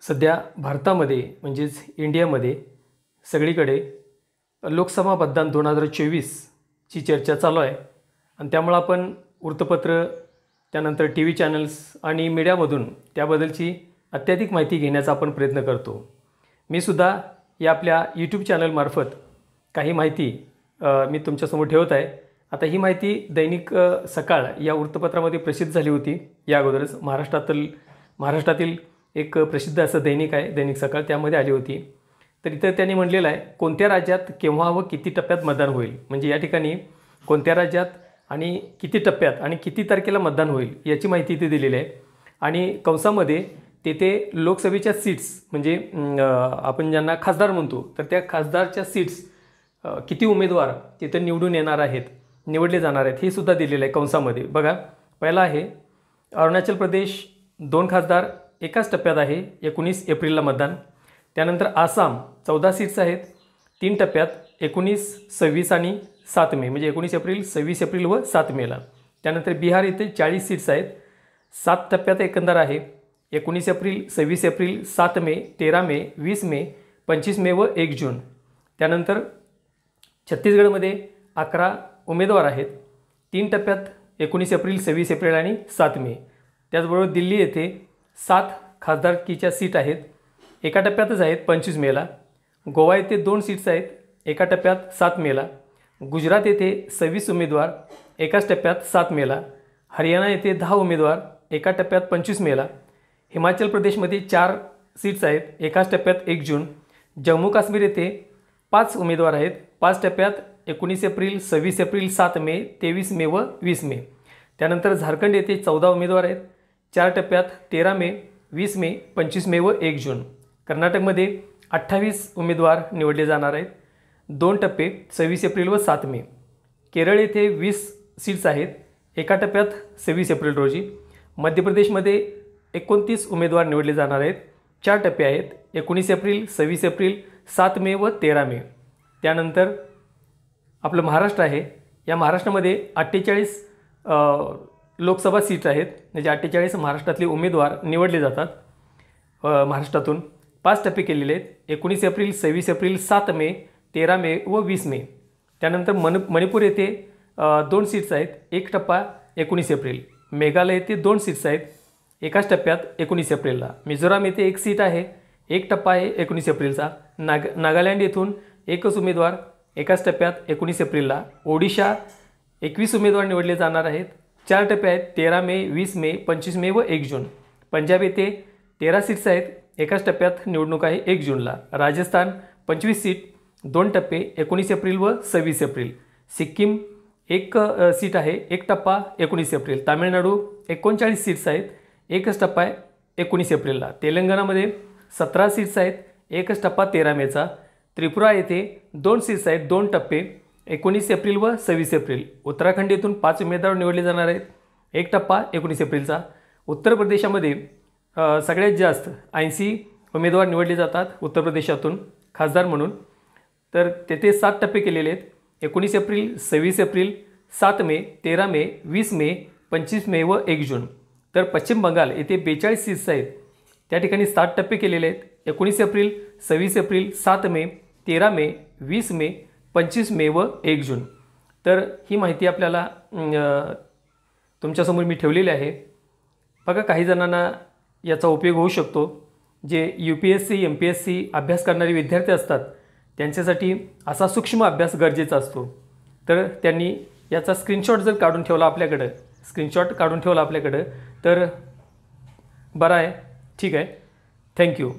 सध्या भारतामध्ये म्हणजेच इंडियामध्ये सगळीकडे लोकसभा मतदान 2024ची चर्चा चालू आहे आणि त्यामुळे आपण वृत्तपत्र त्यानंतर टीव्ही चॅनल्स आणि मीडियामधून त्याबद्दलची अत्याधिक माहिती घेण्याचा आपण प्रयत्न करतो। मी सुद्धा या आपल्या यूट्यूब चॅनलमार्फत काही माहिती मी तुमच्यासमोर ठेवत आहे। आता ही माहिती दैनिक सकाळ या वृत्तपत्रामध्ये प्रसिद्ध झाली होती। या अगोदरच महाराष्ट्रातील एक प्रसिद्ध असं दैनिक आहे दैनिक सकाळ, त्यामध्ये आली होती। तर इथं त्यांनी म्हटलेलं आहे कोणत्या राज्यात केव्हा व किती टप्प्यात मतदान होईल, म्हणजे या ठिकाणी कोणत्या राज्यात आणि किती टप्प्यात आणि किती तारखेला मतदान होईल याची माहिती इथे दिलेली आहे। आणि कंसामध्ये तेथे लोकसभेच्या सीट्स म्हणजे आपण ज्यांना खासदार म्हणतो तर त्या खासदारच्या सीट्स किती उमेदवार तिथे निवडून येणार आहेत, निवडले जाणार आहेत हे सुद्धा दिलेलं आहे कंसामध्ये। बघा, पहिला आहे अरुणाचल प्रदेश 2 खासदार एकाच टप्प्यात आहे, 19 एप्रिलला मतदान। त्यानंतर आसाम 14 सीट्स आहेत 3 टप्प्यात, 19, 26 आणि 7 मे, म्हणजे 19 एप्रिल, 26 एप्रिल व 7 मेला। त्यानंतर बिहार येथे 40 सीट्स आहेत, 7 टप्प्यात एकंदर आहे, 19 एप्रिल, 26 एप्रिल, 7 मे, 13 मे, 20 मे, 25 मे व 1 जून। त्यानंतर छत्तीसगडमध्ये 11 उमेदवार आहेत, 3 टप्प्यात, 19 एप्रिल, 26 एप्रिल आणि 7 मे। त्याचबरोबर दिल्ली येथे 7 खासदारकीच्या सीट आहेत, एका टप्प्यातच आहेत, 25 मेला। गोवा येथे 2 सीट्स आहेत, एका टप्प्यात 7 मेला। गुजरात येथे 26 उमेदवार एकाच टप्प्यात 7 मेला। हरियाणा येथे 10 उमेदवार एका टप्प्यात 25 मेला। हिमाचल प्रदेशमध्ये 4 सीट्स आहेत, एकाच टप्प्यात 1 जून। जम्मू काश्मीर येथे 5 उमेदवार आहेत, 5 टप्प्यात, 19 एप्रिल, 26 एप्रिल, 7 मे, 23 मे व 20 मे। त्यानंतर झारखंड येथे 14 उमेदवार आहेत, 4 टप्प्यात, 13 मे, 20 मे, 25 मे व 1 जून। कर्नाटकमध्ये 28 उमेदवार निवडले जाणार आहेत, 2 टप्पे, 26 एप्रिल व 7 मे। केरळ येथे 20 सीट्स आहेत, एका टप्प्यात 26 एप्रिल रोजी। मध्य प्रदेशमध्ये 29 उमेदवार निवडले जाणार आहेत, 4 टप्पे आहेत, 19 एप्रिल, 26 एप्रिल, 7 मे व 13 मे। त्यानंतर आपलं महाराष्ट्र आहे, या महाराष्ट्रामध्ये 48 लोकसभा सीट आहेत, म्हणजे 48 महाराष्ट्रातले उमेदवार निवडले जातात। महाराष्ट्रातून 5 टप्पे केलेले आहेत, 19 एप्रिल, 26 एप्रिल, 7 मे, 13 मे व 20 मे। त्यानंतर मणिपूर येथे 2 सीट्स आहेत, 1 टप्पा, 19 एप्रिल। मेघालय येथे 2 सीट्स आहेत, एकाच टप्प्यात, 19 एप्रिलला। मिझोराम येथे 1 सीट आहे, 1 टप्पा आहे 19 एप्रिलचा। नागालँड येथून 1च उमेदवार एकाच टप्प्यात, 19 एप्रिलला। ओडिशा 21 उमेदवार निवडले जाणार आहेत, 4 टप्पे आहेत, 13 मे, 20 मे, 25 मे व 1 जून। पंजाब येथे 13 सीट्स आहेत, एकाच टप्प्यात निवडणूक आहे 1 जूनला। राजस्थान 25 सीट, 2 टप्पे, 19 एप्रिल व 26 एप्रिल। सिक्कीम 1 सीट आहे, 1 टप्पा, 19 एप्रिल। तामिळनाडू 39 सीट्स आहेत, 1च टप्पा आहे 19 एप्रिलला। तेलंगणामध्ये 17 सीट्स आहेत, 1च टप्पा 13 मेचा। त्रिपुरा येथे 2 सीट्स आहेत, 2 टप्पे, 19 एप्रिल व 26 एप्रिल। उत्तराखंड येथून 5 उमेदवार निवडले जाणार आहेत, 1 टप्पा 19 एप्रिलचा। उत्तर प्रदेशामध्ये सगळ्यात जास्त 80 उमेदवार निवडले जातात उत्तर प्रदेशातून खासदार म्हणून, तर तेथे 7 टप्पे केलेले आहेत, 19 एप्रिल, 26 एप्रिल, 7 मे, 13 मे, 20 मे, 25 मे व 1 जून। तर पश्चिम बंगाल येथे 42 सीट्स आहेत, त्या ठिकाणी 7 टप्पे केलेले आहेत, 19 एप्रिल, 26 एप्रिल, 7 मे, 13 मे, 20 मे, 25 मे व 1 जून। तर ही माहिती आपल्याला तुमच्यासमोर मी ठेवलेली आहे। बघा, काही जणांना याचा उपयोग होऊ शकतो, जे UPSC MPSC अभ्यास करणारे विद्यार्थी असतात त्यांच्यासाठी असा सूक्ष्म अभ्यास गरजेचा असतो। तर त्यांनी याचा स्क्रीनशॉट जर काढून ठेवला आपल्याकडं तर बरं आहे, ठीक आहे, थँक्यू।